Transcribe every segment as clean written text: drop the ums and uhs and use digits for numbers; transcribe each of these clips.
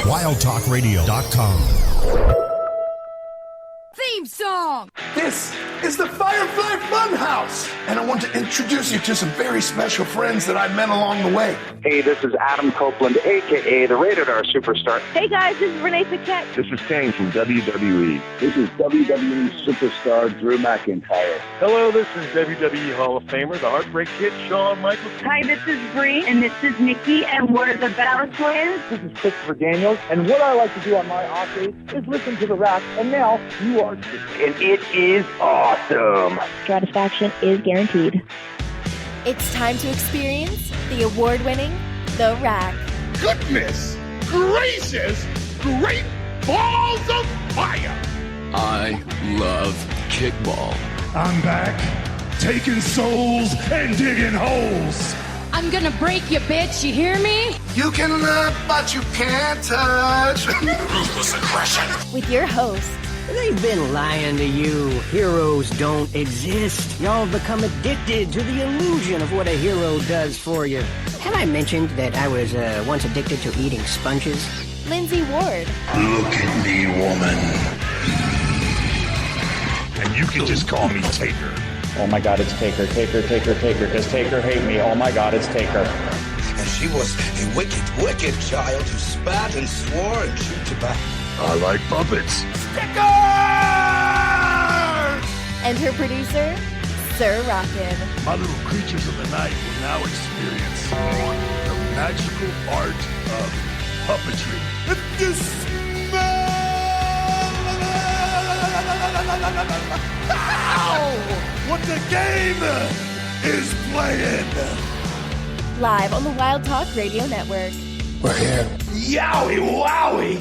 WildTalkRadio.com. Theme song! This is the Firefly Funhouse, and I want to introduce you to some very special friends that I met along the way. Hey, this is Adam Copeland, a.k.a. the Rated R Superstar. Hey guys, this is Renee Paquette. This is Kane from WWE. This is WWE Superstar Drew McIntyre. Hello, this is WWE Hall of Famer, the Heartbreak Kid, Shawn Michaels. Hi, this is Bree, and this is Nikki, and we're the Battle Twins. This is Christopher Daniels, and what I like to do on my off days is listen to the rap, and now you are too. And it is awesome. Satisfaction is guaranteed. It's time to experience the award-winning The Rack. Goodness gracious, great balls of fire! I love kickball. I'm back, taking souls and digging holes. I'm gonna break you, bitch, you hear me? You can love, but you can't touch. Ruthless aggression. With your host, They've been lying to you. Heroes don't exist. Y'all become addicted to the illusion of what a hero does for you. Have I mentioned that I was once addicted to eating sponges? Lindsey Ward. Look at me, woman. And you can just call me Taker. Oh my God, it's Taker. Does Taker hate me? Oh my God, it's Taker. And she was a wicked, wicked child who spat and swore and chewed tobacco. I like puppets. Stickers! And her producer, Sir Rockin. My little creatures of the night will now experience the magical art of puppetry. If you smell what the game is playing. Live on the Wild Talk Radio Network. We're here. Yowie wowie!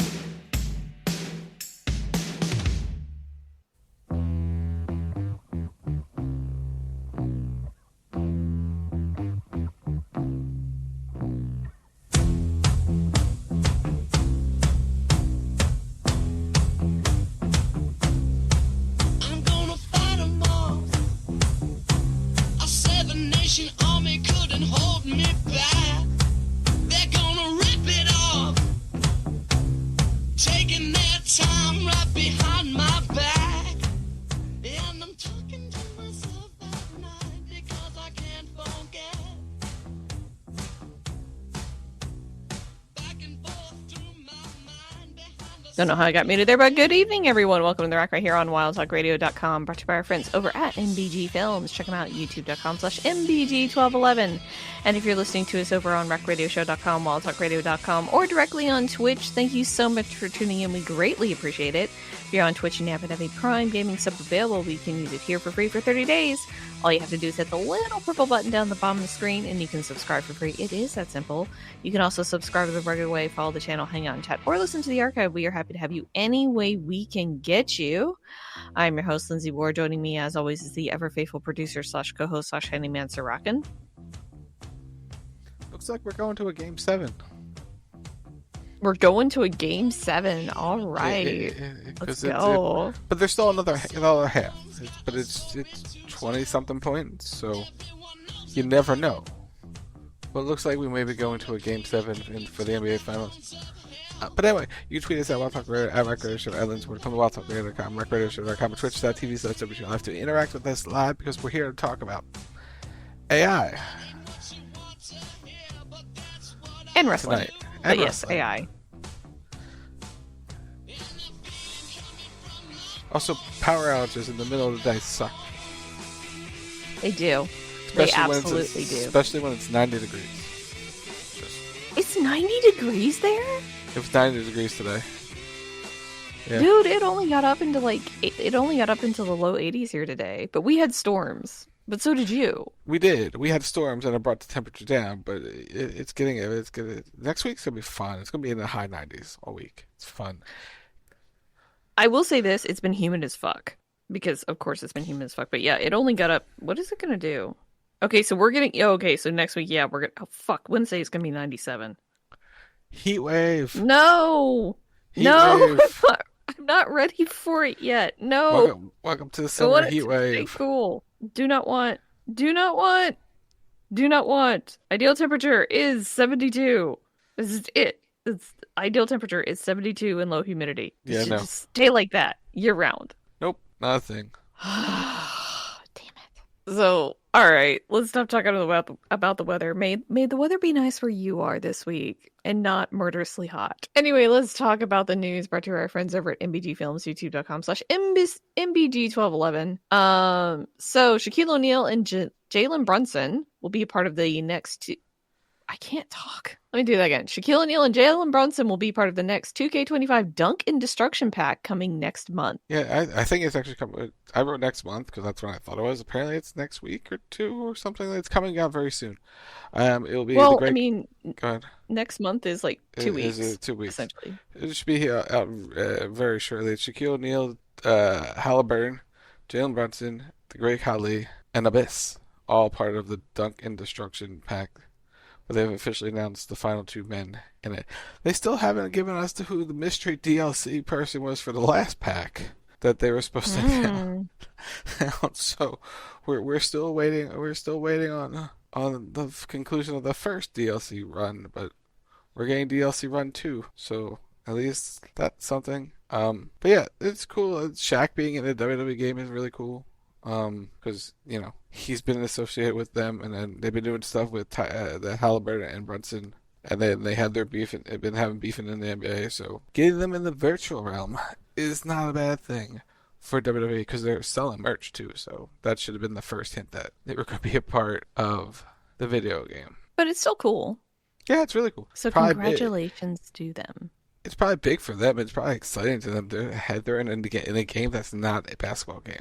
Don't know how I got muted there, but good evening, everyone. Welcome to The Rack right here on WildTalkRadio.com, brought to you by our friends over at MBG Films. Check them out, youtube.com/MBG1211. And if you're listening to us over on RackRadioshow.com, WildTalkRadio.com, or directly on Twitch, thank you so much for tuning in. We greatly appreciate it. If you're on Twitch and you happen to have a Prime Gaming sub available, we can use it here for free for 30 days. All you have to do is hit the little purple button down the bottom of the screen, and you can subscribe for free. It is that simple. You can also subscribe the regular way, follow the channel, hang out and chat, or listen to the archive. We are happy to have you any way we can get you. I'm your host, Lindsey Ward. Joining me, as always, is the ever-faithful producer / co-host / handyman, Sir Rockin. Looks like we're going to a Game 7. We're going to a Game 7. All right. Let's go. But there's still another half. But it's 20-something points, so you never know. But it looks like we may be going to a Game 7 for the NBA Finals. But anyway, you tweet us at WildTalkRadio, at RackRadioShow, at Lindsey Ward, come to WildTalkRadio.com, RackRadioShow.com, Twitch.tv/WWL. You'll have to interact with us live because we're here to talk about AI. And wrestling. Tonight. But yes, AI. Also, power outages in the middle of the day suck. They do. They absolutely do. Especially when it's 90 degrees. It's 90 degrees there? It was 90 degrees today. Yeah. Dude, it only got up into the low 80s here today. But we had storms. But so did you. We did. We had storms and it brought the temperature down. But it's getting. Next week's gonna be fun. It's gonna be in the high 90s all week. It's fun. I will say this: it's been humid as fuck. Because of course it's been humid as fuck. But yeah, it only got up. What is it gonna do? Okay, so we're getting. Okay, so next week, yeah, we're gonna. Oh fuck! Wednesday is gonna be 97. Heat wave. No. Heat wave. I'm not ready for it yet. No. Welcome to the summer heat wave. Stay cool. Do not want. Ideal temperature is 72. This is it. Its ideal temperature is 72 and low humidity. It Yeah, should no. just stay like that year round. Nope, nothing. Damn it. So, all right, let's stop talking about the weather. May the weather be nice where you are this week and not murderously hot. Anyway, let's talk about the news brought to our friends over at MBG Films, youtube.com/MBG1211. So Shaquille O'Neal and Jalen Brunson will be a part of the next I can't talk. Let me do that again. Shaquille O'Neal and Jalen Brunson will be part of the next 2K25 Dunk and Destruction Pack coming next month. Yeah, I think it's actually coming. I wrote next month because that's when I thought it was. Apparently, it's next week or two or something. It's coming out very soon. It'll be well, the great... I mean, Go ahead. Next month is like 2 weeks. Is 2 weeks essentially? It should be out very shortly. It's Shaquille O'Neal, Halliburton, Jalen Brunson, the Great Khali, and Abyss, all part of the Dunk and Destruction Pack. But they've officially announced the final 2 men in it. They still haven't given us who the mystery DLC person was for the last pack that they were supposed to announce. So we're still waiting. We're still waiting on the conclusion of the first DLC run, but we're getting DLC run 2. So at least that's something. But yeah, it's cool. Shaq being in a WWE game is really cool. Because he's been associated with them, and then they've been doing stuff with the Halliburton and Brunson, and then they had their beef and they've been having beefing in the NBA. So getting them in the virtual realm is not a bad thing for WWE because they're selling merch too. So that should have been the first hint that they were going to be a part of the video game. But it's still cool. Yeah, it's really cool. So congratulations to them. It's probably big for them. It's probably exciting to them. They're in a game that's not a basketball game.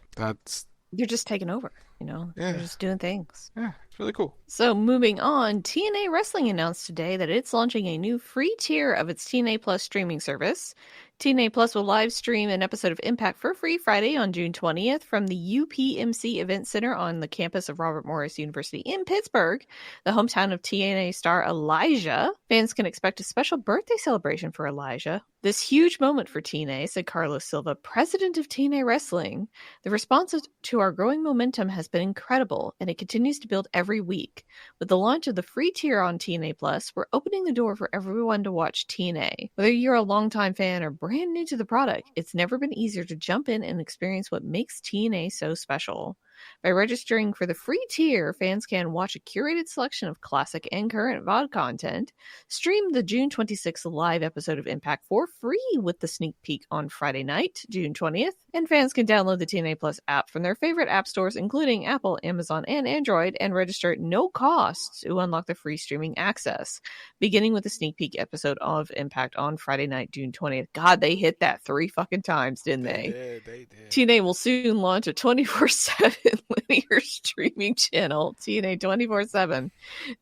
You're just taking over, Yeah. You're just doing things. Yeah, it's really cool. So moving on, TNA Wrestling announced today that it's launching a new free tier of its TNA Plus streaming service. TNA Plus will live stream an episode of Impact for free Friday on June 20th from the UPMC Event Center on the campus of Robert Morris University in Pittsburgh, the hometown of TNA star Elijah. Fans can expect a special birthday celebration for Elijah. This huge moment for TNA, said Carlos Silva, president of TNA Wrestling. The response to our growing momentum has been incredible, and it continues to build every week. With the launch of the free tier on TNA Plus, we're opening the door for everyone to watch TNA. Whether you're a longtime fan or brand new to the product, it's never been easier to jump in and experience what makes TNA so special. By registering for the free tier, fans can watch a curated selection of classic and current VOD content, stream the June 26th live episode of Impact for free with the sneak peek on Friday night, June 20th, and fans can download the TNA Plus app from their favorite app stores, including Apple, Amazon, and Android, and register at no cost to unlock the free streaming access, beginning with the sneak peek episode of Impact on Friday night, June 20th. God, they hit that 3 fucking times, didn't they? They did. TNA will soon launch a 24/7 linear streaming channel, TNA 24/7,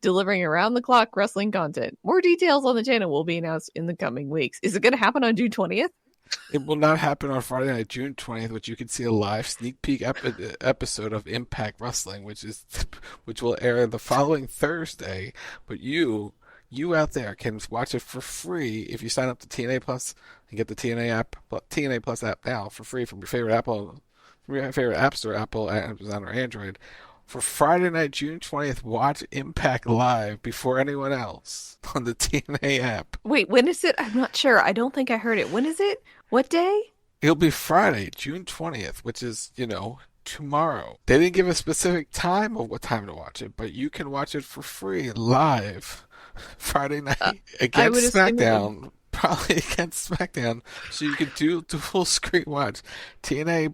delivering around-the-clock wrestling content. More details on the channel will be announced in the coming weeks. Is it going to happen on June 20th? It will not happen on Friday night, June 20th, which you can see a live sneak peek episode of Impact Wrestling, which will air the following Thursday. But you out there can watch it for free if you sign up to TNA Plus and get the TNA Plus app now for free from your favorite app store, Apple, Amazon, or Android. For Friday night, June 20th, watch Impact live before anyone else on the TNA app. Wait, when is it? I'm not sure. I don't think I heard it. When is it? What day? It'll be Friday, June 20th, which is, tomorrow. They didn't give a specific time of what time to watch it, but you can watch it for free live Friday night against SmackDown. Probably against SmackDown, so you can do full screen watch TNA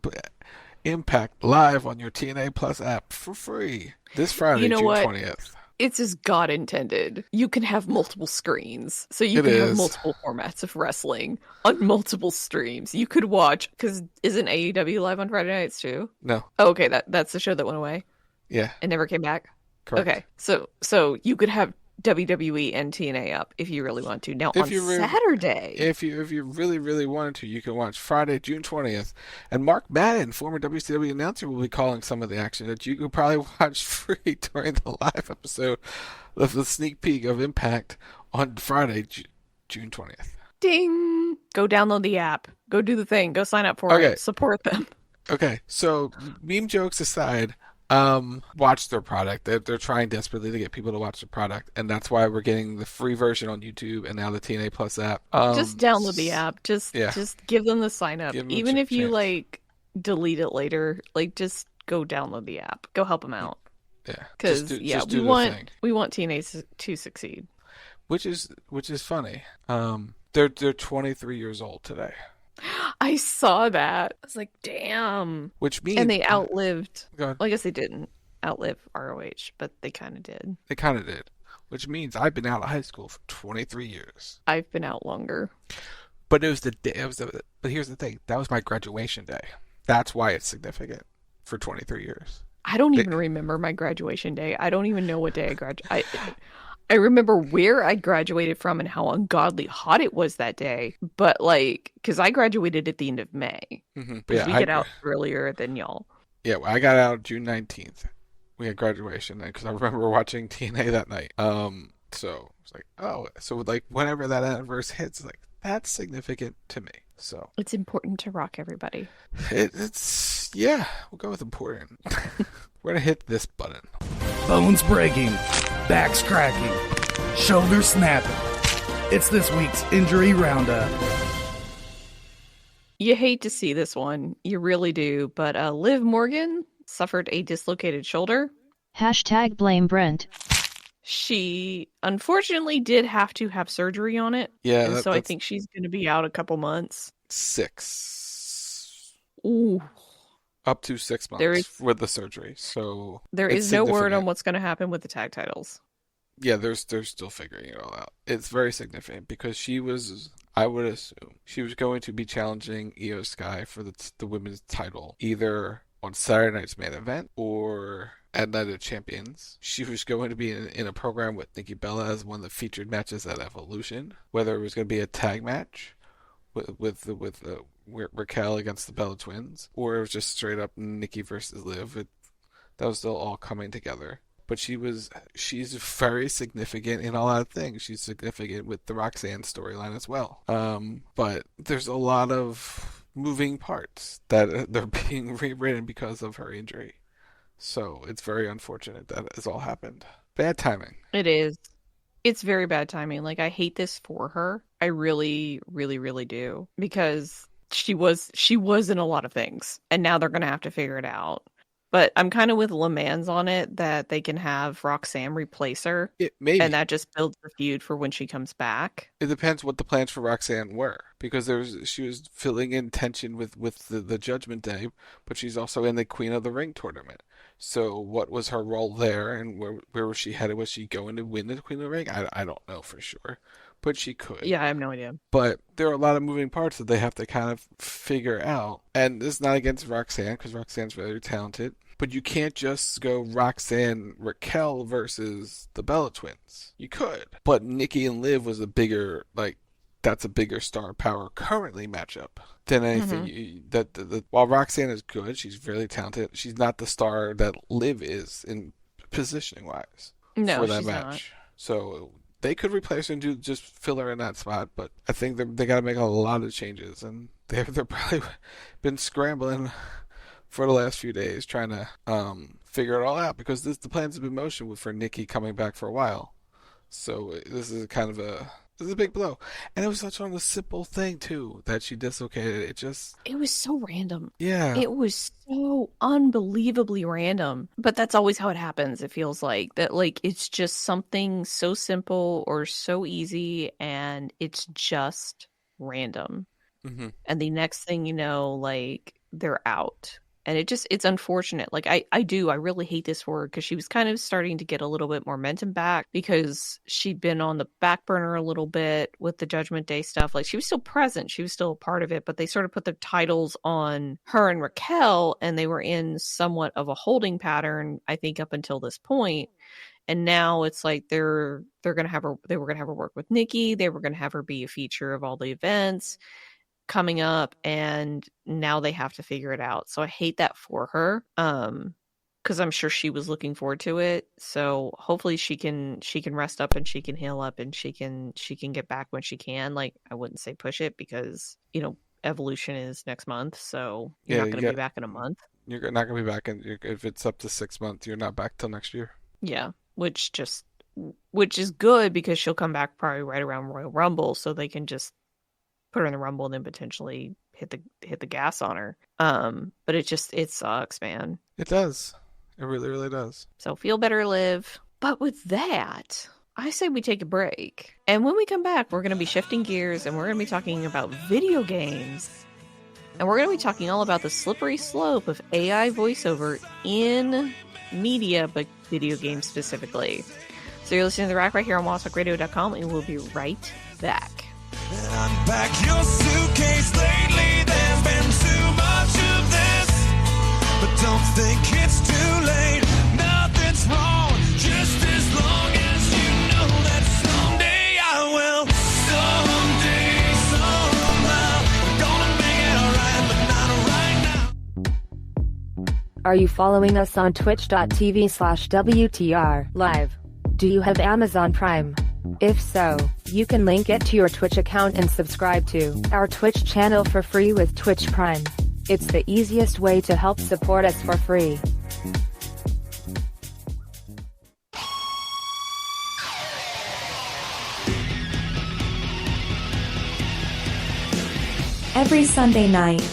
Impact live on your TNA Plus app for free this Friday, June 20th. It's as God intended. You can have multiple screens, so you can have multiple formats of wrestling on multiple streams. You could watch, because isn't AEW live on Friday nights too? No. Oh, okay, that's the show that went away. Yeah, it never came back. Correct. Okay, so you could have WWE and TNA up if you really want to. Now on Saturday, if you really, really wanted to, you can watch Friday, June 20th. And Mark Madden, former WCW announcer, will be calling some of the action that you could probably watch free during the live episode of the sneak peek of Impact on Friday, June 20th. Ding! Go download the app. Go do the thing. Go sign up for it. Support them. Okay, so meme jokes aside, watch their product. They're trying desperately to get people to watch the product, and that's why we're getting the free version on YouTube and now the TNA Plus app. Just download the app. Just give them the sign up. Even if you like delete it later, like just go download the app. Go help them out. Yeah, because we want TNA to succeed. Which is funny. They're 23 years old today. I saw that. I was like, damn. Which means... And they outlived... Well, I guess they didn't outlive ROH, but they kind of did. They kind of did. Which means I've been out of high school for 23 years. I've been out longer. But it was the day... But here's the thing. That was my graduation day. That's why it's significant for 23 years. I don't even remember my graduation day. I don't even know what day I graduated. I remember where I graduated from and how ungodly hot it was that day. But, like, because I graduated at the end of May. Mm-hmm. Because we get out earlier than y'all. Yeah, well, I got out June 19th. We had graduation then, because I remember watching TNA that night. So, it's like, oh, so, like, whenever that anniversary hits, like, that's significant to me. So it's important to rock, everybody. It's we'll go with important. We're going to hit this button. Bones breaking, backs cracking, shoulders snapping. It's this week's injury roundup. You hate to see this one. You really do. But Liv Morgan suffered a dislocated shoulder. # blame Brent. She unfortunately did have to have surgery on it. Yeah. So I think she's going to be out a couple months. 6. Ooh. Up to 6 months with the surgery. So there is no word on what's going to happen with the tag titles. Yeah, they're still figuring it all out. It's very significant because she was, I would assume, she was going to be challenging Io Sky for the women's title either on Saturday night's main event or at Night of Champions. She was going to be in a program with Nikki Bella as one of the featured matches at Evolution. Whether it was going to be a tag match with Raquel against the Bella Twins, or it was just straight up Nikki versus Liv. That was still all coming together. But she's very significant in a lot of things. She's significant with the Roxanne storyline as well. But there's a lot of moving parts that they're being rewritten because of her injury. So it's very unfortunate that it's all happened. Bad timing. It is. It's very bad timing. Like, I hate this for her. I really, really, really do. Because she was in a lot of things. And now they're going to have to figure it out. But I'm kind of with LeMans on it that they can have Roxanne replace her. Maybe. And that just builds the feud for when she comes back. It depends what the plans for Roxanne were. Because she was filling in tension with the Judgment Day, but she's also in the Queen of the Ring tournament. So what was her role there, and where was she headed? Was she going to win the Queen of the Ring? I don't know for sure. But she could. Yeah, I have no idea. But there are a lot of moving parts that they have to kind of figure out. And this is not against Roxanne, because Roxanne's very talented. But you can't just go Roxanne Raquel versus the Bella Twins. You could. But Nikki and Liv was that's a bigger star power currently matchup than anything. While Roxanne is good, she's really talented. She's not the star that Liv is in positioning wise for that match. Not. So they could replace her and just fill her in that spot. But I think they got to make a lot of changes, and they're probably been scrambling for the last few days trying to figure it all out, because the plans have been in motion for Nikki coming back for a while. So this is a big blow. And it was such a simple thing too that she dislocated. It was so random. Yeah. It was so unbelievably random. But that's always how it happens. It feels like that, like, it's just something so simple or so easy, and it's just random. Mm-hmm. And the next thing you know, like, they're out. And it's unfortunate. Like, I really hate this for her, because she was kind of starting to get a little bit more momentum back, because she'd been on the back burner a little bit with the Judgment Day stuff. Like, she was still present. She was still a part of it, but they sort of put their titles on her and Raquel, and they were in somewhat of a holding pattern, I think, up until this point. And now it's like they were going to have her work with Nikki. They were going to have her be a feature of all the events coming up, and now they have to figure it out. So I hate that for her, because I'm sure she was looking forward to it. So hopefully she can rest up and she can heal up and she can get back when she can. Like, I wouldn't say push it, because Evolution is next month, so you're not going to be back in a month. You're not going to be back if it's up to 6 months. You're not back till next year. Yeah, which is good because she'll come back probably right around Royal Rumble, so they can just put her in the Rumble and then potentially hit the gas on her. But it sucks, man. It does. It really, really does. So feel better, Liv. But with that, I say we take a break. And when we come back, we're going to be shifting gears and we're going to be talking about video games. And we're going to be talking all about the slippery slope of AI voiceover in media, but video games specifically. So you're listening to The Rack right here on wildtalkradio.com, and we'll be right back. Unpack your suitcase lately. There's been too much of this, but don't think it's too late. Nothing's wrong, just as long as you know that someday I will. Someday, somehow, gonna make it alright, but not right now. Are you following us on twitch.tv/WTR live? Do you have Amazon Prime? If so, you can link it to your Twitch account and subscribe to our Twitch channel for free with Twitch Prime. It's the easiest way to help support us for free. Every Sunday night,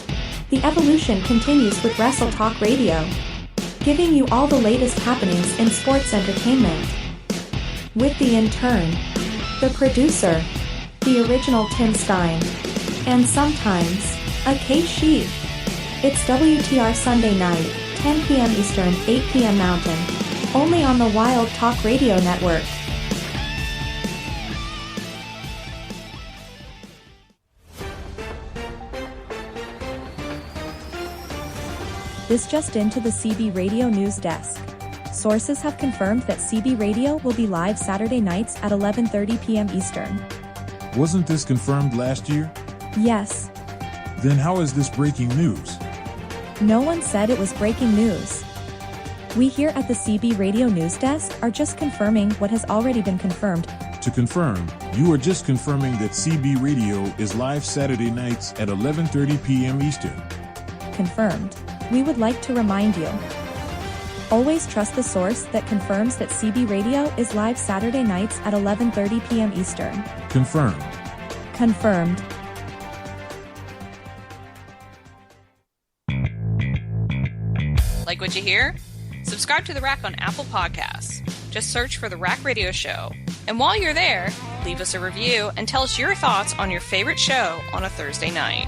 the evolution continues with Wrestle Talk Radio, giving you all the latest happenings in sports entertainment. With the intern, the producer, the original Tim Stein, and sometimes, a Kate Sheep. It's WTR Sunday night, 10 p.m. Eastern, 8 p.m. Mountain, only on the Wild Talk Radio Network. This just into the CB Radio News Desk. Sources have confirmed that CB Radio will be live Saturday nights at 11:30 p.m. Eastern. Wasn't this confirmed last year? Yes. Then how is this breaking news? No one said it was breaking news. We here at the CB Radio News Desk are just confirming what has already been confirmed. To confirm, you are just confirming that CB Radio is live Saturday nights at 11:30 p.m. Eastern. Confirmed. We would like to remind you. Always trust the source that confirms that CB Radio is live Saturday nights at 11:30 p.m. Eastern. Confirmed. Confirmed. Like what you hear? Subscribe to The Rack on Apple Podcasts. Just search for The Rack Radio Show. And while you're there, leave us a review and tell us your thoughts on your favorite show on a Thursday night.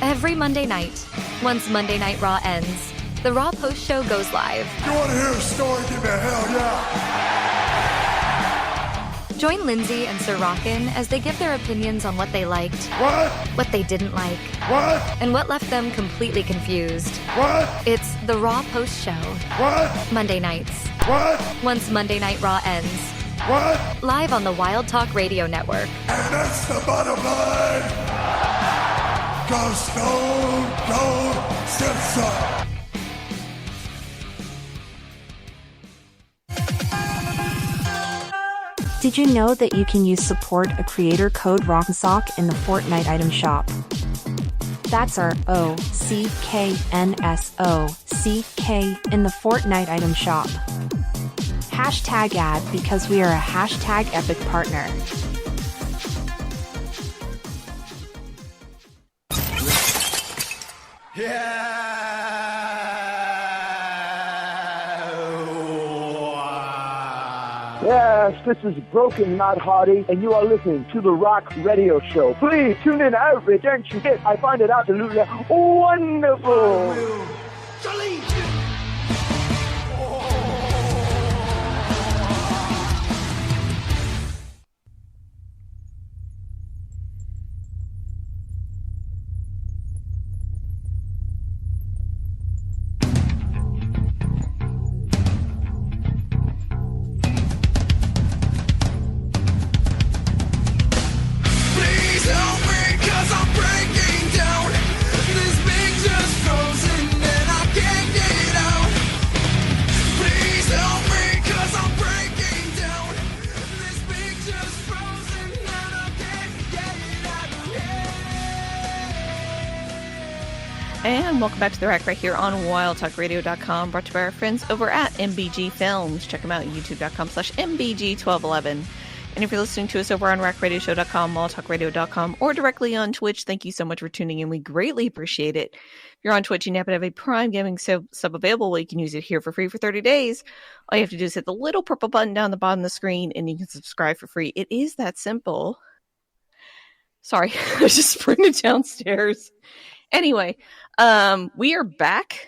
Every Monday night, once Monday Night Raw ends, the Raw Post Show goes live. You want to hear a story? Give me a hell yeah! Join Lindsey and Sir Rockin as they give their opinions on what they liked, what they didn't like, and what left them completely confused. It's the Raw Post Show. Monday nights. Once Monday Night Raw ends. Live on the Wild Talk Radio Network. And that's the bottom line! Go Stone Cold Simpson! Did you know that you can use support a creator code ROCKSOCK in the Fortnite item shop? That's our OCKNSOCK in the Fortnite item shop. Hashtag ad because we are a hashtag epic partner. Yes, this is Broken Not Hardy, and you are listening to The Rock Radio Show. Please tune in every chance you get. I find it absolutely wonderful. Cause I'm breaking down. This picture's frozen and I can't get And welcome back to The Rack right here on WildTalkRadio.com, brought to you by our friends over at MBG Films. Check them out at youtube.com/MBG1211. And if you're listening to us over on RackRadioshow.com, WildTalkRadio.com, or directly on Twitch, thank you so much for tuning in. We greatly appreciate it. If you're on Twitch and you happen to have a Prime Gaming sub available, well, you can use it here for free for 30 days. All you have to do is hit the little purple button down the bottom of the screen, and you can subscribe for free. It is that simple. Sorry, I was just sprinting downstairs. Anyway, we are back,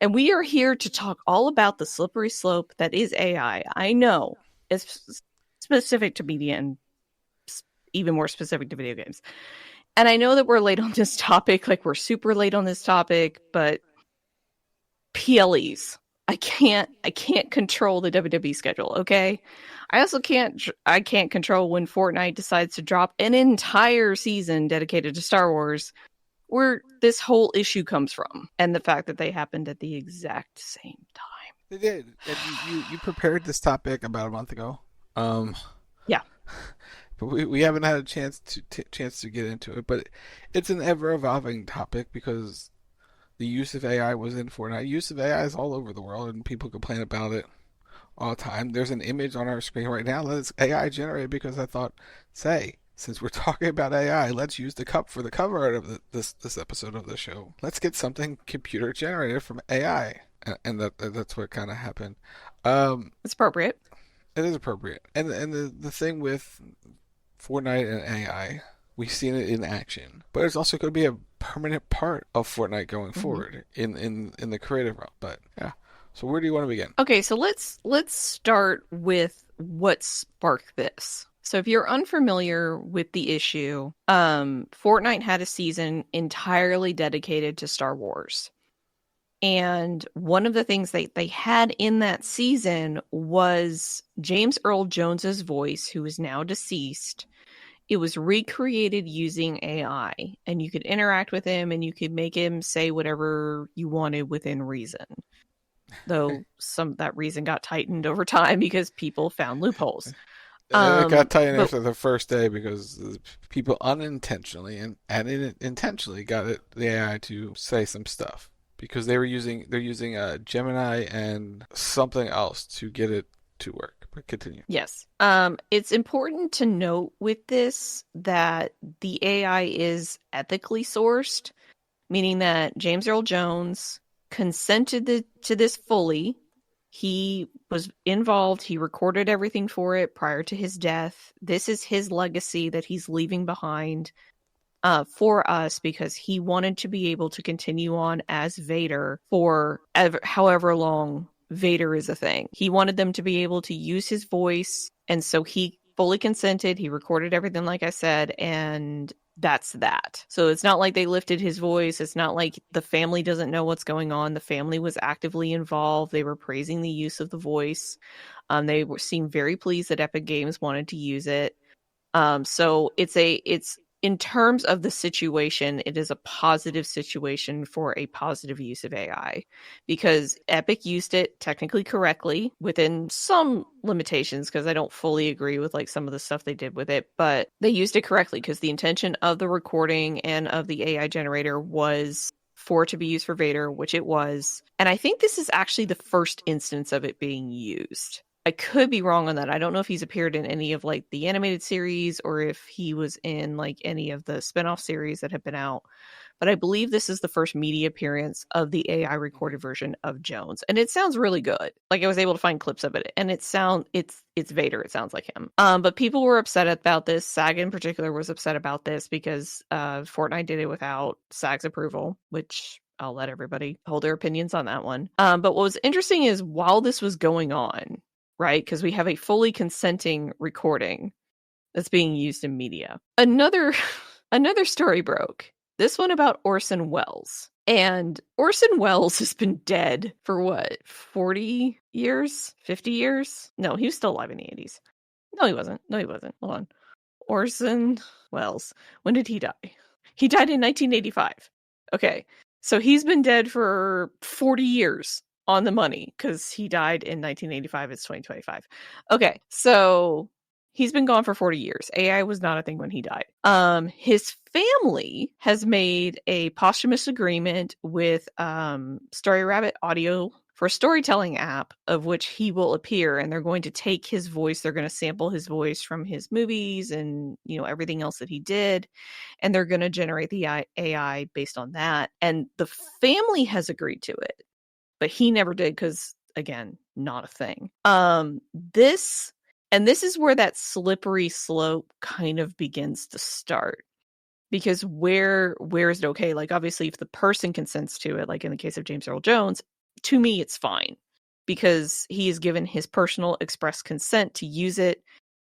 and we are here to talk all about the slippery slope that is AI. I know it's specific to media and even more specific to video games. And I know that we're late on this topic, like we're super late on this topic, but PLEs. I can't control the WWE schedule, okay? I also can't control when Fortnite decides to drop an entire season dedicated to Star Wars, where this whole issue comes from, and the fact that they happened at the exact same time. They did. And you prepared this topic about a month ago. Yeah. But we haven't had a chance to get into it. But it's an ever-evolving topic because the use of AI was in Fortnite. Use of AI is all over the world, and people complain about it all the time. There's an image on our screen right now that is AI generated because I thought, since we're talking about AI, let's use the cup for the cover art of this episode of the show. Let's get something computer generated from AI, and that's what kind of happened. It's appropriate. It is appropriate, and the thing with Fortnite and AI, we've seen it in action, but it's also going to be a permanent part of Fortnite going forward in the creative realm. But yeah, so where do you want to begin? Okay, so let's start with what sparked this. So if you're unfamiliar with the issue, Fortnite had a season entirely dedicated to Star Wars. And one of the things they had in that season was James Earl Jones's voice, who is now deceased. It was recreated using AI, and you could interact with him and you could make him say whatever you wanted within reason. Though some of that reason got tightened over time because people found loopholes. It got tightened after the first day because people unintentionally and intentionally got the AI to say some stuff because they're using Gemini and something else to get it to work. But continue. Yes. It's important to note with this that the AI is ethically sourced, meaning that James Earl Jones consented to this fully. He was involved. He recorded everything for it prior to his death. This is his legacy that he's leaving behind for us because he wanted to be able to continue on as Vader for however long Vader is a thing. He wanted them to be able to use his voice, and so he fully consented. He recorded everything, like I said, and that's that. So it's not like they lifted his voice. It's not like the family doesn't know what's going on. The family was actively involved. They were praising the use of the voice. They seemed very pleased that Epic Games wanted to use it. So it's in terms of the situation, it is a positive situation for a positive use of AI because Epic used it technically correctly within some limitations because I don't fully agree with like some of the stuff they did with it, but they used it correctly because the intention of the recording and of the AI generator was for it to be used for Vader, which it was. And I think this is actually the first instance of it being used. I could be wrong on that. I don't know if he's appeared in any of like the animated series or if he was in like any of the spinoff series that have been out. But I believe this is the first media appearance of the AI recorded version of Jones. And it sounds really good. Like I was able to find clips of it and it's Vader. It sounds like him. But people were upset about this. SAG in particular was upset about this because Fortnite did it without SAG's approval, which I'll let everybody hold their opinions on that one. But what was interesting is while this was going on, right? Because we have a fully consenting recording that's being used in media. Another story broke. This one about Orson Welles. And Orson Welles has been dead for what? 40 years? 50 years? No, he was still alive in the 80s. No, he wasn't. Hold on. Orson Welles. When did he die? He died in 1985. Okay. So he's been dead for 40 years. On the money, because he died in 1985. It's 2025. Okay, so He's been gone for 40 years. AI was not a thing when he died. His family has made a posthumous agreement with Story Rabbit Audio for a storytelling app of which he will appear, and they're going to take his voice. They're going to sample his voice from his movies and, you know, everything else that he did, and they're going to generate the AI based on that. And the family has agreed to it, but he never did because, again, not a thing. This is where that slippery slope kind of begins to start. Because where is it okay? Like, obviously, if the person consents to it, like in the case of James Earl Jones, to me, it's fine. Because he has given his personal express consent to use it.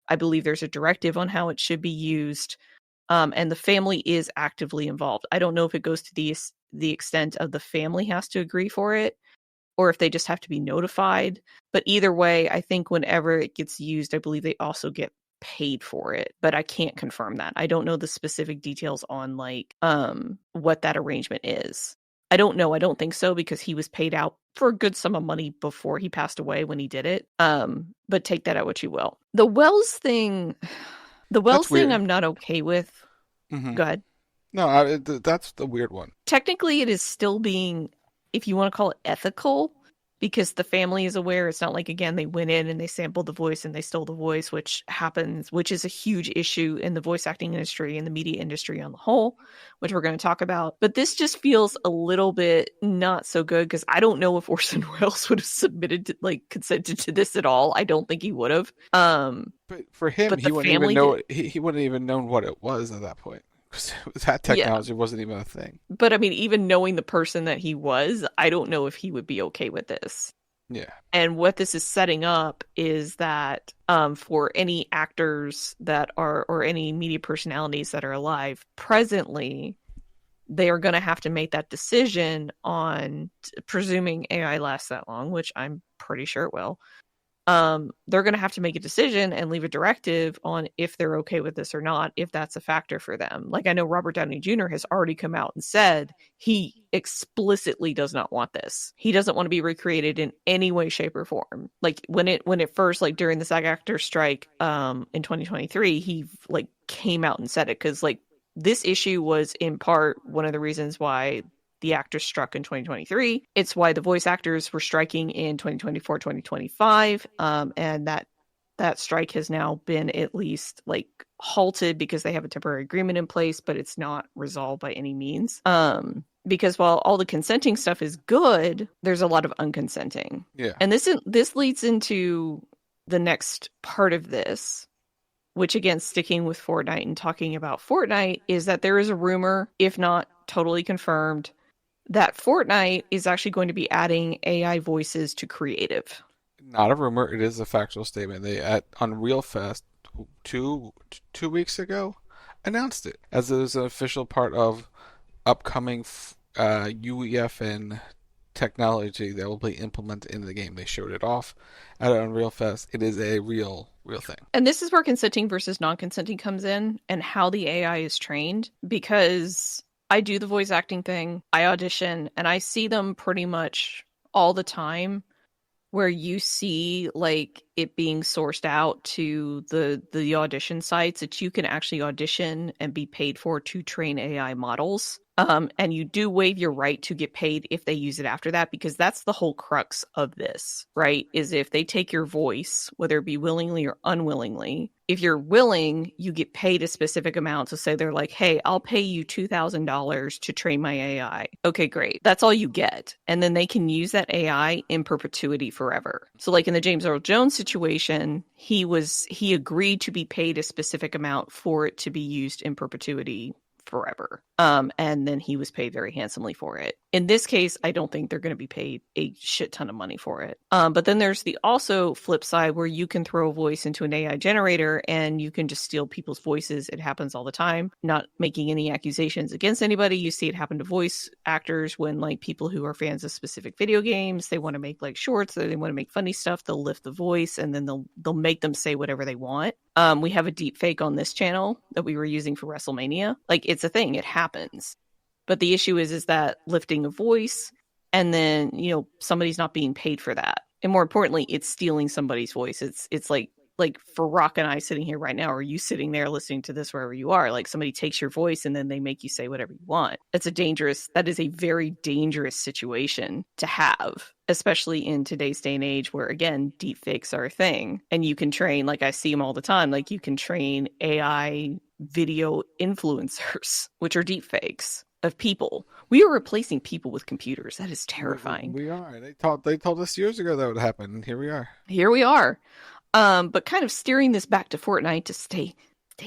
I believe there's a directive on how it should be used. And the family is actively involved. I don't know if it goes to the extent of the family has to agree for it, or if they just have to be notified. But either way, I think whenever it gets used, I believe they also get paid for it. But I can't confirm that. I don't know the specific details on like what that arrangement is. I don't know. I don't think so, because he was paid out for a good sum of money before he passed away when he did it. But take that at what you will. The Wells thing, I'm not okay with. Mm-hmm. Go ahead. No, that's the weird one. Technically, it is still being, if you want to call it ethical, because the family is aware. It's not like, again, they went in and they sampled the voice and they stole the voice, which happens, which is a huge issue in the voice acting industry and the media industry on the whole, which we're going to talk about. But this just feels a little bit not so good, because I don't know if Orson Welles would have consented to this at all. I don't think he would have. But for him, he wouldn't even know. He wouldn't even known what it was at that point. Because that technology wasn't even a thing. But I mean, even knowing the person that he was, I don't know if he would be okay with this. Yeah. And what this is setting up is that for any actors that are, or any media personalities that are alive presently, they are going to have to make that decision on, presuming AI lasts that long, which I'm pretty sure it will. They're going to have to make a decision and leave a directive on if they're okay with this or not, if that's a factor for them. Like, I know Robert Downey Jr. has already come out and said he explicitly does not want this. He doesn't want to be recreated in any way, shape, or form. Like, when it first, like during the SAG-AFTRA strike in 2023, he like came out and said it, because like this issue was in part one of the reasons why the actors struck in 2023. It's why the voice actors were striking in 2024, 2025. And that strike has now been at least like halted because they have a temporary agreement in place, but it's not resolved by any means. Because while all the consenting stuff is good, there's a lot of unconsenting. Yeah. And this leads into the next part of this, which again, sticking with Fortnite and talking about Fortnite, is that there is a rumor, if not totally confirmed, that Fortnite is actually going to be adding AI voices to creative. Not a rumor. It is a factual statement. They, at Unreal Fest 2 weeks ago, announced it as it is an official part of upcoming UEFN technology that will be implemented in the game. They showed it off at Unreal Fest. It is a real thing. And this is where consenting versus non-consenting comes in, and how the AI is trained, because I do the voice acting thing, I audition, and I see them pretty much all the time, where you see like it being sourced out to the audition sites that you can actually audition and be paid for to train AI models. And you do waive your right to get paid if they use it after that, because that's the whole crux of this, right? Is if they take your voice, whether it be willingly or unwillingly, if you're willing, you get paid a specific amount. So say they're like, hey, I'll pay you $2,000 to train my AI. Okay, great. That's all you get. And then they can use that AI in perpetuity forever. So like in the James Earl Jones situation, he agreed to be paid a specific amount for it to be used in perpetuity forever. And then he was paid very handsomely for it. In this case, I don't think they're going to be paid a shit ton of money for it. But then there's the also flip side where you can throw a voice into an AI generator and you can just steal people's voices. It happens all the time. Not making any accusations against anybody. You see it happen to voice actors when like people who are fans of specific video games, they want to make like shorts, or they want to make funny stuff. They'll lift the voice and then they'll make them say whatever they want. We have a deep fake on this channel that we were using for WrestleMania. Like, it's a thing. It happens. But the issue is that lifting a voice and then, somebody's not being paid for that. And more importantly, it's stealing somebody's voice. It's like like for Rock and I sitting here right now, or you sitting there listening to this wherever you are, like somebody takes your voice and then they make you say whatever you want. That is a very dangerous situation to have, especially in today's day and age where, again, deepfakes are a thing. And you can train, like I see them all the time, like you can train AI video influencers, which are deepfakes of people. We are replacing people with computers. That is terrifying. We are. They told us years ago that would happen, and here we are. Here we are. But kind of steering this back to Fortnite to stay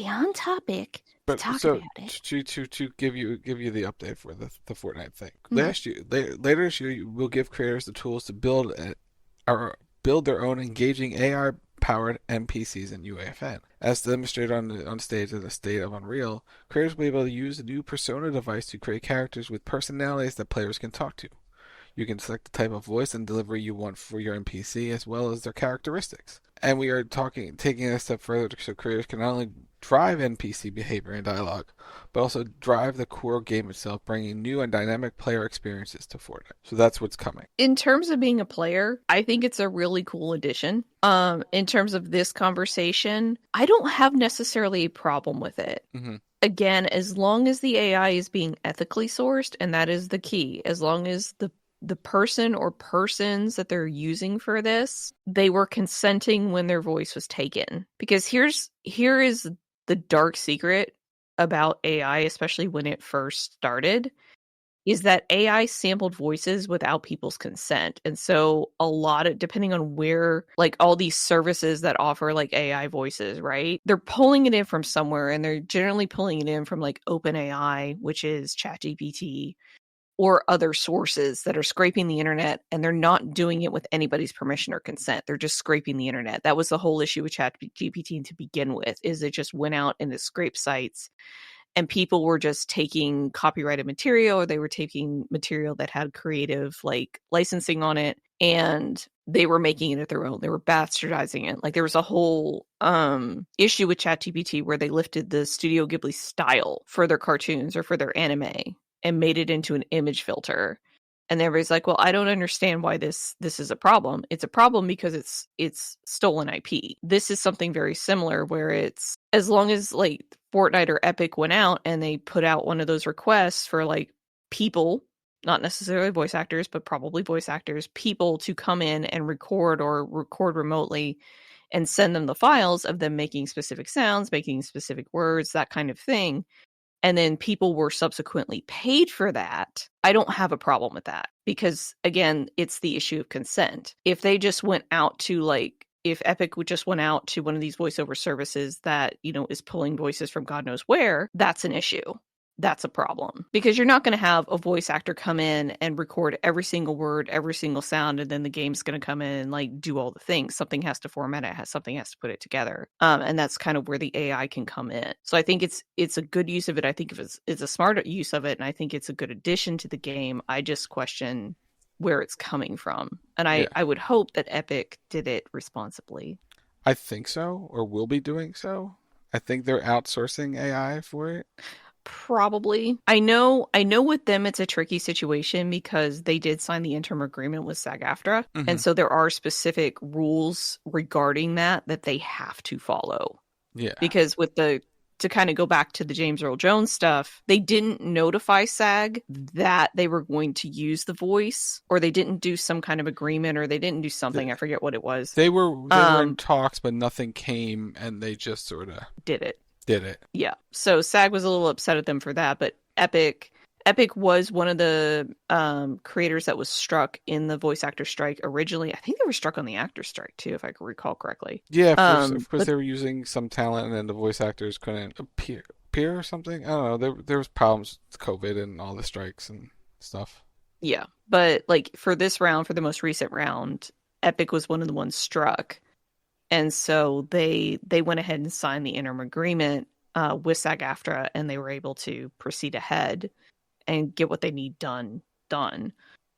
on topic. But talk so about it. To give you the update for the Fortnite thing. Later this year, we'll give creators the tools to build their own engaging AR-powered NPCs in UAFN. As demonstrated on stage at the State of Unreal, creators will be able to use the new Persona device to create characters with personalities that players can talk to. You can select the type of voice and delivery you want for your NPC, as well as their characteristics. And we are taking it a step further so creators can not only drive NPC behavior and dialogue, but also drive the core game itself, bringing new and dynamic player experiences to Fortnite. So that's what's coming. In terms of being a player, I think it's a really cool addition. In terms of this conversation, I don't have necessarily a problem with it. Mm-hmm. Again, as long as the AI is being ethically sourced, and that is the key, as long as the person or persons that they're using for this, they were consenting when their voice was taken. Because here is the dark secret about AI, especially when it first started, is that AI sampled voices without people's consent. And so a lot of, depending on where, like all these services that offer like AI voices, right? They're pulling it in from somewhere, and they're generally pulling it in from like OpenAI, which is ChatGPT, or other sources that are scraping the internet, and they're not doing it with anybody's permission or consent. They're just scraping the internet. That was the whole issue with ChatGPT to begin with, is it just went out and it scraped sites, and people were just taking copyrighted material, or they were taking material that had creative like licensing on it, and they were making it their own. They were bastardizing it. Like there was a whole issue with ChatGPT where they lifted the Studio Ghibli style for their cartoons or for their anime and made it into an image filter. And everybody's like, well, I don't understand why this is a problem. It's a problem because it's stolen IP. This is something very similar where it's, as long as like Fortnite or Epic went out and they put out one of those requests for like people, not necessarily voice actors, but probably voice actors, people to come in and record or record remotely and send them the files of them making specific sounds, making specific words, that kind of thing. And then people were subsequently paid for that. I don't have a problem with that because, again, it's the issue of consent. If they just went out to like, if Epic would just went out to one of these voiceover services that, you know, is pulling voices from God knows where, that's an issue. That's a problem because you're not going to have a voice actor come in and record every single word, every single sound, and then the game's going to come in and like do all the things. Something has to format it, something has to put it together, and that's kind of where the AI can come in. So I think it's a good use of it. I think it's a smart use of it, and I think it's a good addition to the game. I just question where it's coming from, and I would hope that Epic did it responsibly. I think so, or will be doing so. I think they're outsourcing AI for it. Probably. I know with them it's a tricky situation because they did sign the interim agreement with SAG-AFTRA. Mm-hmm. And so there are specific rules regarding that they have to follow. Yeah. Because to kind of go back to the James Earl Jones stuff, they didn't notify SAG that they were going to use the voice, or they didn't do some kind of agreement, or they didn't do something. I forget what it was. They were in talks, but nothing came, and they just sort of did it. Yeah. So SAG was a little upset at them for that, but Epic was one of the creators that was struck in the voice actor strike originally. I think they were struck on the actor strike too, if I can recall correctly. Yeah, of course they were using some talent, and then the voice actors couldn't appear or something. I don't know. There was problems with COVID and all the strikes and stuff. Yeah, but like for this round, for the most recent round, Epic was one of the ones struck. And so they went ahead and signed the interim agreement with SAG-AFTRA, and they were able to proceed ahead and get what they need done.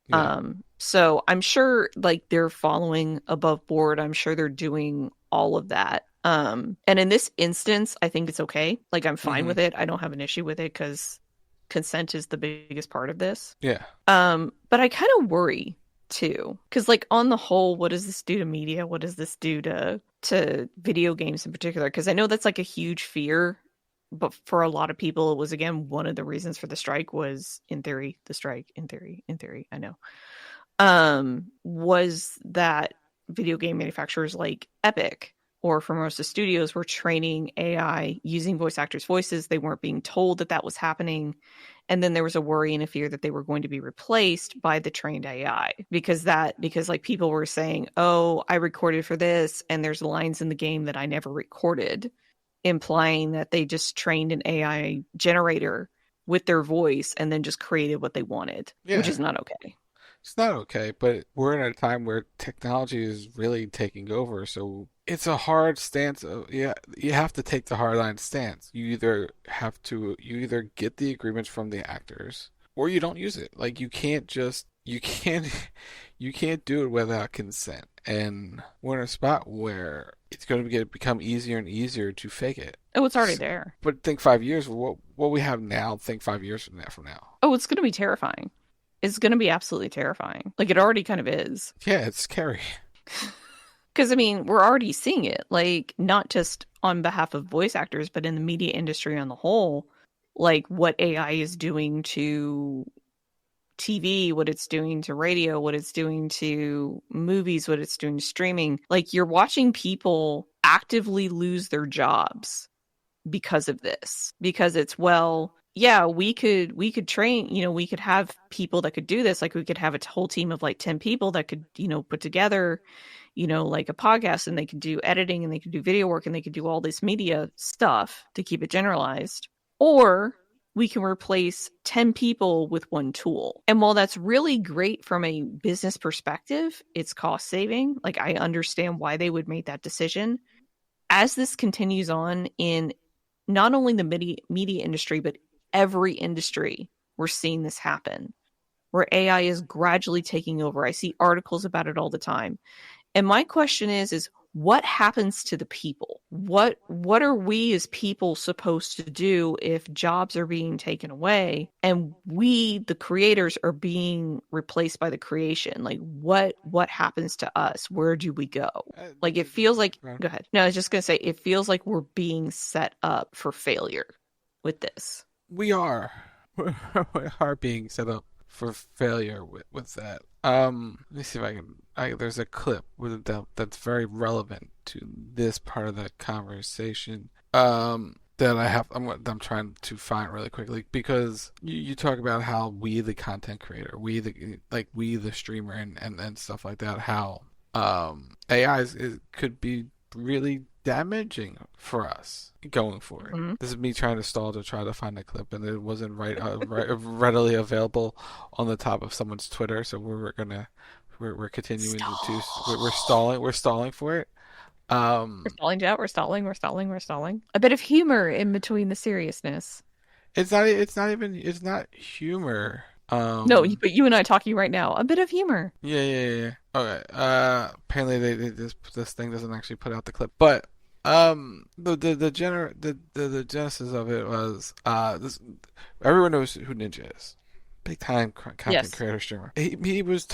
Yeah. So I'm sure like they're following above board. I'm sure they're doing all of that. And in this instance, I think it's okay. Like I'm fine with it. I don't have an issue with it because consent is the biggest part of this. Yeah. But I kind of worry too. Because, like, on the whole, what does this do to media? What does this do to video games in particular? Because I know that's like a huge fear, but for a lot of people, it was, again, one of the reasons for the strike was, in theory, I know, was that video game manufacturers like Epic or Formosa Studios were training AI using voice actors' voices. They weren't being told that was happening. And then there was a worry and a fear that they were going to be replaced by the trained AI because like people were saying, oh, I recorded for this and there's lines in the game that I never recorded, implying that they just trained an AI generator with their voice and then just created what they wanted, which is not okay. It's not okay, but we're in a time where technology is really taking over, so it's a hard stance. You have to take the hardline stance. You either get the agreements from the actors, or you don't use it. Like you can't do it without consent. And we're in a spot where it's going to become easier and easier to fake it. Oh, it's already there. But think 5 years, what we have now, think 5 years from now. Oh, it's going to be terrifying. It's going to be absolutely terrifying. Like, it already kind of is. Yeah, it's scary. Because, I mean, we're already seeing it. Like, not just on behalf of voice actors, but in the media industry on the whole. Like, what AI is doing to TV, what it's doing to radio, what it's doing to movies, what it's doing to streaming. Like, you're watching people actively lose their jobs because of this. Because it's, well, yeah, we could train, we could have people that could do this. Like, we could have a whole team of like 10 people that could, put together, like a podcast, and they could do editing and they could do video work and they could do all this media stuff to keep it generalized. Or we can replace 10 people with one tool. And while that's really great from a business perspective, it's cost saving. Like, I understand why they would make that decision. As this continues on in not only the media industry, but every industry, we're seeing this happen, where AI is gradually taking over. I see articles about it all the time. And my question is what happens to the people? What are we as people supposed to do if jobs are being taken away and we, the creators, are being replaced by the creation? Like, what happens to us? Where do we go? Like, it feels like, go ahead. No, I was just going to say, it feels like we're being set up for failure with this. We are being set up for failure with that. Let me see if I can. There's a clip that's very relevant to this part of the conversation. That I'm trying to find really quickly, because you talk about how we, the content creator, we the streamer and stuff like that, how AI could be really damaging for us going forward. Mm-hmm. This is me trying to stall to try to find a clip, and it wasn't readily available on the top of someone's Twitter, so we're continuing we're stalling for it. We're stalling. A bit of humor in between the seriousness. It's not humor. No, but you and I talking right now. A bit of humor. Yeah. Okay. Apparently this thing doesn't actually put out the clip, but the genesis of it was this. Everyone knows who Ninja is. Big time content creator streamer. He was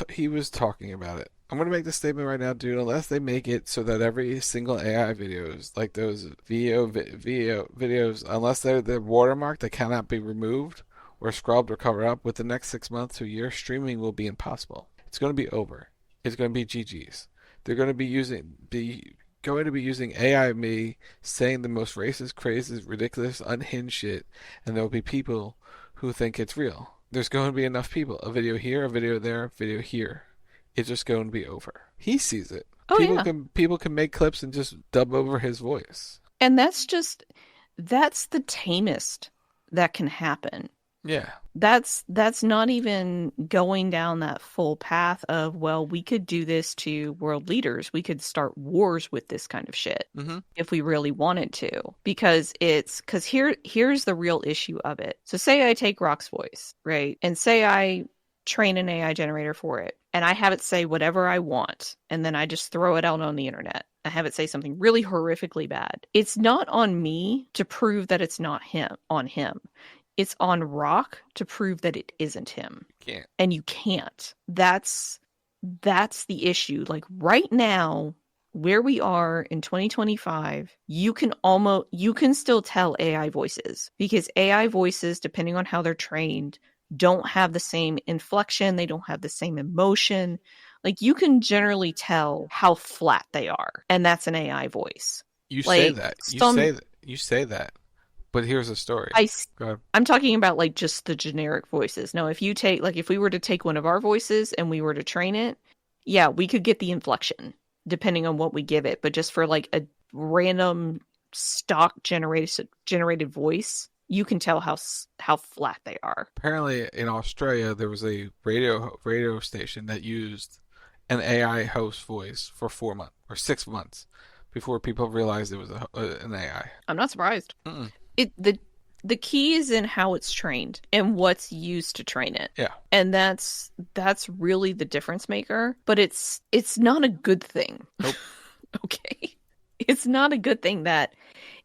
talking about it. I'm gonna make this statement right now, dude. Unless they make it so that every single AI videos, like those videos, unless they're watermarked, they cannot be removed or scrubbed or covered up, with the next 6 months to a year, streaming will be impossible. It's going to be over. It's going to be GG's. They're going to be using AI me saying the most racist, crazy, ridiculous, unhinged shit, and there will be people who think it's real. There's going to be enough people. A video here, a video there, a video here. It's just going to be over. He sees it. People can make clips and just dub over his voice. And that's the tamest that can happen. Yeah. That's not even going down that full path of, well, we could do this to world leaders. We could start wars with this kind of shit if we really wanted to. Because here's the real issue of it. So say I take Rock's voice, right? And say I train an AI generator for it, and I have it say whatever I want, and then I just throw it out on the internet. I have it say something really horrifically bad. It's not on me to prove that it's not on him. It's on Rock to prove that it isn't him. Can't. And you can't. That's that's the issue. Like right now, where we are in 2025, you can still tell AI voices, because AI voices, depending on how they're trained, don't have the same inflection. They don't have the same emotion. Like you can generally tell how flat they are. And that's an AI voice. You like, say that. You say that. But here's the story. Go ahead. I'm talking about like just the generic voices. Now, if we were to take one of our voices and we were to train it, yeah, we could get the inflection depending on what we give it. But just for like a random stock generated voice, you can tell how flat they are. Apparently, in Australia, there was a radio station that used an AI host voice for 4 months or 6 months before people realized it was an AI. I'm not surprised. The key is in how it's trained and what's used to train it. Yeah. And that's really the difference maker. But it's not a good thing. Nope. Okay. It's not a good thing that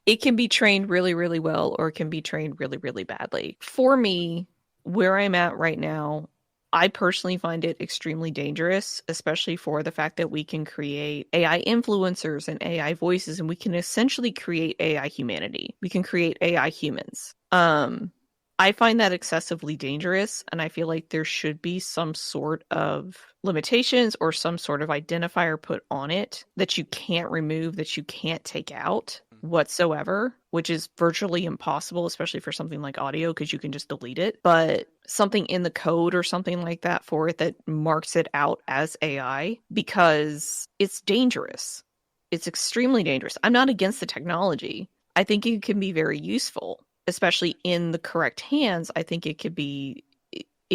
it can be trained really, really well or it can be trained really, really badly. For me, where I'm at right now, I personally find it extremely dangerous, especially for the fact that we can create AI influencers and AI voices, and we can essentially create AI humanity. We can create AI humans. I find that excessively dangerous, and I feel like there should be some sort of limitations or some sort of identifier put on it that you can't remove, that you can't take out whatsoever, which is virtually impossible, especially for something like audio, because you can just delete it. But something in the code or something like that for it that marks it out as AI, because it's dangerous. It's extremely dangerous. I'm not against the technology. I think it can be very useful, especially in the correct hands. I think it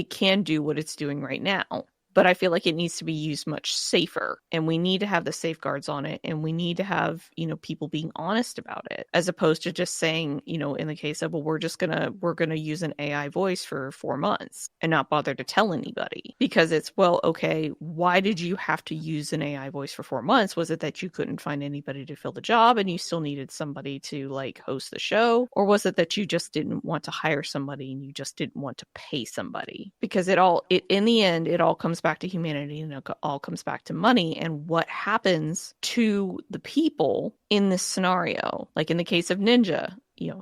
can do what it's doing right now. But I feel like it needs to be used much safer, and we need to have the safeguards on it, and we need to have, people being honest about it, as opposed to just saying, in the case of, well, we're going to use an AI voice for 4 months and not bother to tell anybody, because it's, well, okay, why did you have to use an AI voice for 4 months? Was it that you couldn't find anybody to fill the job and you still needed somebody to like host the show? Or was it that you just didn't want to hire somebody and you just didn't want to pay somebody? Because in the end, it all comes back to humanity, and it all comes back to money and what happens to the people in this scenario. Like in the case of Ninja,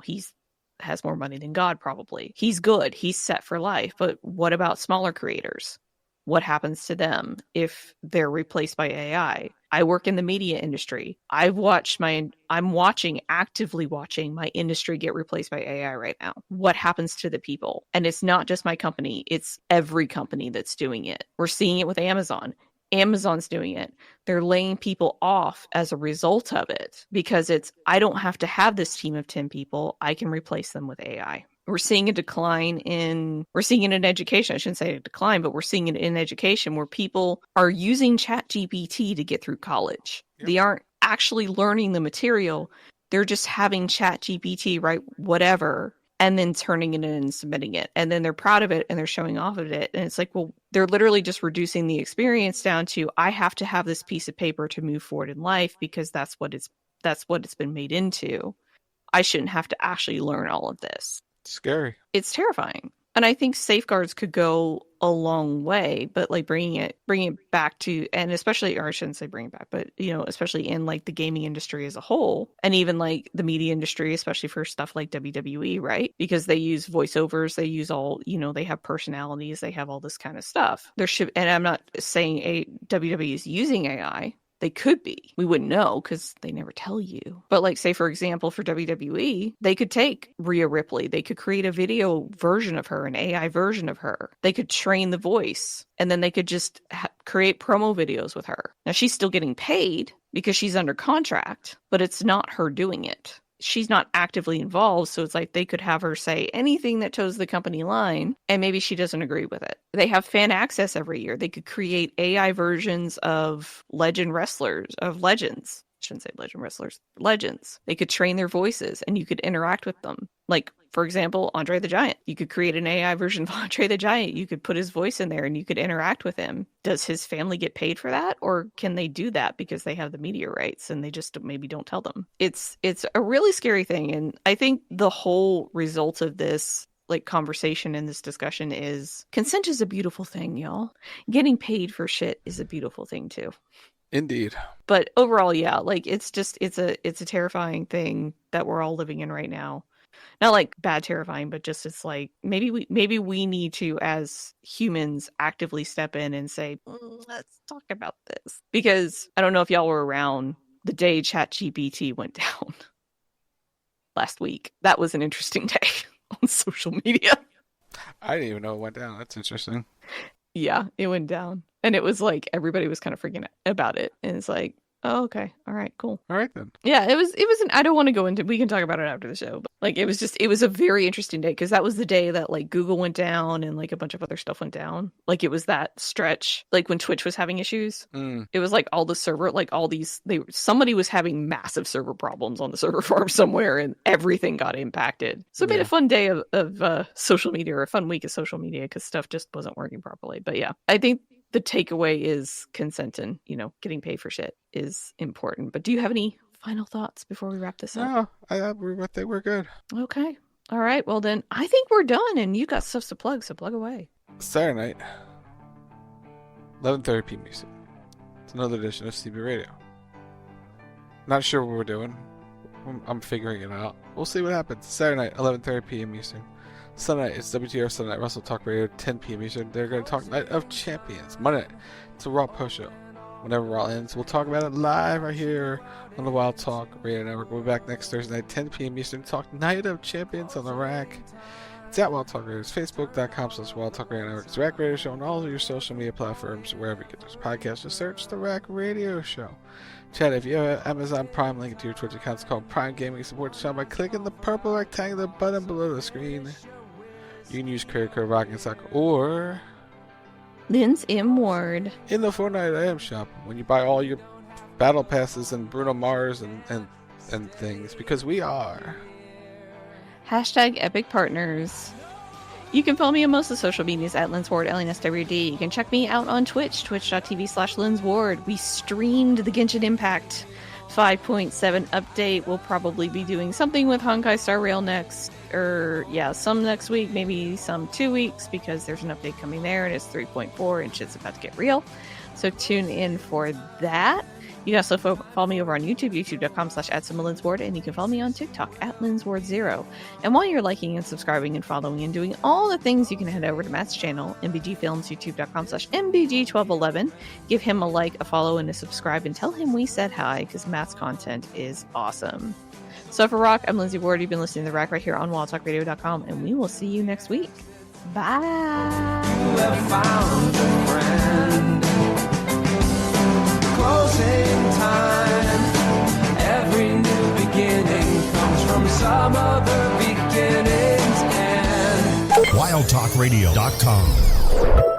he's has more money than God, probably. He's good. He's set for life. But what about smaller creators? What happens to them if they're replaced by AI? I work in the media industry. I'm actively watching my industry get replaced by AI right now. What happens to the people? And it's not just my company. It's every company that's doing it. We're seeing it with Amazon. Amazon's doing it. They're laying people off as a result of it, because I don't have to have this team of 10 people. I can replace them with AI. We're seeing it in education. I shouldn't say a decline, but we're seeing it in education where people are using ChatGPT to get through college. Yep. They aren't actually learning the material. They're just having ChatGPT write whatever and then turning it in and submitting it. And then they're proud of it and they're showing off of it. And it's like, well, they're literally just reducing the experience down to, I have to have this piece of paper to move forward in life because that's what it's been made into. I shouldn't have to actually learn all of this. Scary. It's terrifying. And I think safeguards could go a long way, but like bringing it back to, and especially, or I shouldn't say bring it back, but especially in like the gaming industry as a whole, and even like the media industry, especially for stuff like WWE, right? Because they use voiceovers, they use all, they have personalities, they have all this kind of stuff. And I'm not saying WWE is using AI. They could be. We wouldn't know because they never tell you. But like, say, for example, for WWE, they could take Rhea Ripley. They could create a video version of her, an AI version of her. They could train the voice, and then they could just create promo videos with her. Now, she's still getting paid because she's under contract, but it's not her doing it. She's not actively involved, so it's like they could have her say anything that toes the company line, and maybe she doesn't agree with it. They have fan access every year. They could create AI versions of legends. I shouldn't say legend wrestlers, legends. They could train their voices, and you could interact with them. Like, for example, Andre the Giant. You could create an AI version of Andre the Giant. You could put his voice in there, and you could interact with him. Does his family get paid for that? Or can they do that because they have the media rights, and they just maybe don't tell them? It's a really scary thing, and I think the whole result of this, like conversation in this discussion is consent is a beautiful thing, y'all. Getting paid for shit is a beautiful thing too. Indeed. But overall, yeah, like it's a terrifying thing that we're all living in right now. Not like bad terrifying, but just it's like maybe we need to, as humans, actively step in and say, let's talk about this. Because I don't know if y'all were around the day ChatGPT went down last week. That was an interesting day on social media. I didn't even know it went down. That's interesting. Yeah, it went down. And it was like everybody was kind of freaking out about it. And it's like, oh, okay. All right, cool. All right, then. Yeah, it was I don't want to go into, we can talk about it after the show. But like, it was a very interesting day because that was the day that like Google went down and like a bunch of other stuff went down. Like it was that stretch, like when Twitch was having issues. It was like all the server, like all these, somebody was having massive server problems on the server farm somewhere and everything got impacted. So it made a fun day of social media, or a fun week of social media because stuff just wasn't working properly. But yeah, I think the takeaway is consent and, getting paid for shit is important. But do you have any final thoughts before we wrap this up? No, I think we're good. Okay. All right. Well, then I think we're done and you got stuff to plug, so plug away. Saturday night, 11:30 p.m. Eastern. It's another edition of CB Radio. Not sure what we're doing. I'm figuring it out. We'll see what happens. Saturday night, 11:30 p.m. Eastern. Sunday night, it's WTR Sunday Night Wrestle Talk Radio, 10 p.m. Eastern. They're going to talk Night of Champions. Monday night, it's a Raw post show. Whenever Raw ends, we'll talk about it live right here on the Wild Talk Radio Network. We'll be back next Thursday night, 10 p.m. Eastern, to talk Night of Champions on the Rack. It's at Wild Talk Radio. It's Facebook.com/Wild Talk Radio Network. It's the Rack Radio Show on all of your social media platforms. Wherever you get those podcasts, just search the Rack Radio Show. Chad, if you have Amazon Prime, link it to your Twitch account. It's called Prime Gaming. Support the channel by clicking the purple rectangular button below the screen. You can use credit code Rockin' Soccer or Lindsey Ward in the Fortnite item shop when you buy all your battle passes and Bruno Mars and things, because we are #Epic Partners. You can follow me on most of the social medias at LindsWard, LNSWD. You can check me out on Twitch, twitch.tv/LindsWard. We streamed the Genshin Impact 5.7 update. We'll probably be doing something with Honkai Star Rail next, some next week, maybe some 2 weeks, because there's an update coming there and it's 3.4 and shit's about to get real. So tune in for that. You can also follow me over on YouTube, youtube.com/@LindsWard, and you can follow me on TikTok @LindsWard0. And while you're liking and subscribing and following and doing all the things, you can head over to Matt's channel, MBG Films, youtube.com/MBG1211. Give him a like, a follow, and a subscribe, and tell him we said hi, because Matt's content is awesome. So for Rock, I'm Lindsey Ward. You've been listening to The Rack right here on WildTalkRadio.com, and we will see you next week. Bye. Closing time. Every new beginning comes from some other beginning's end. WildTalkRadio.com